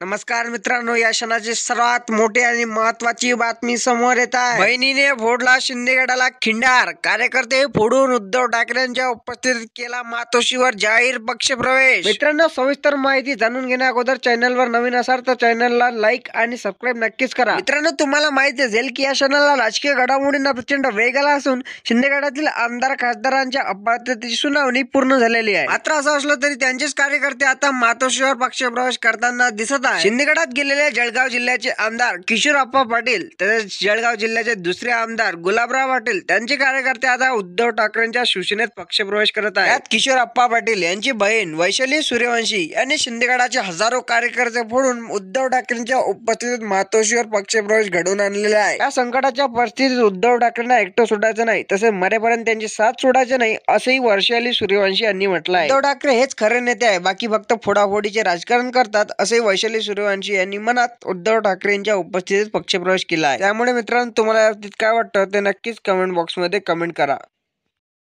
नमस्कार मित्रांनो, या क्षणाची सर्वात मोठी आणि महत्वाची बातमी समोर येत आहे. बहिणीने फोडला शिंदे गटाला खिंडार, कार्यकर्ते फोडून उद्धव ठाकरेंच्या उपस्थितीत केला मातोश्रीवर जाहीर पक्ष प्रवेश. मित्रांनो, सविस्तर माहिती जाणून घेण्या अगोदर चॅनलवर नवीन असाल तर चॅनलला लाईक आणि सबस्क्राईब नक्कीच करा. मित्रांनो, तुम्हाला माहिती असेल की या क्षणाला राजकीय घडामोडींना प्रचंड वेग आला असून शिंदे गटातील आमदार खासदारांच्या अपात्रतेची सुनावणी पूर्ण झालेली आहे. मात्र असं असलं तरी त्यांचेच कार्यकर्ते आता मातोश्रीवर पक्ष प्रवेश करताना दिसत. शिंदे गटात गेलेले जळगाव जिल्ह्याचे आमदार किशोरप्पा पाटील तसेच जळगाव जिल्ह्याचे दुसरे आमदार गुलाबराव पाटील त्यांचे कार्यकर्ते आता उद्धव ठाकरेंच्या शिवसेनेत पक्षप्रवेश करत आहेत. यात किशोरप्पा पाटील यांची बहीण वैशाली सूर्यवंशी यांनी शिंदे गटाचे हजारो कार्यकर्ते फोडून उद्धव ठाकरेंच्या उपस्थितीत मातोश्रीवर पक्षप्रवेश घडवून आणलेला आहे. या संकटाच्या परिस्थितीत उद्धव ठाकरेंना एकटं सोडायचं नाही, तसेच मरेपर्यंत त्यांची साथ सोडायची नाही असंही वैशाली सूर्यवंशी यांनी म्हटलं आहे. उद्धव ठाकरे हेच खरे नेते आहे, बाकी फक्त फोडाफोडीचे राजकारण करतात असे वैशाली सूर्यवंशी यांनी मनात उद्धव ठाकरेंच्या उपस्थितीत पक्षप्रवेश केला आहे. त्यामुळे मित्रांनो, तुम्हाला काय वाटतं ते नक्कीच कमेंट बॉक्स मध्ये कमेंट करा.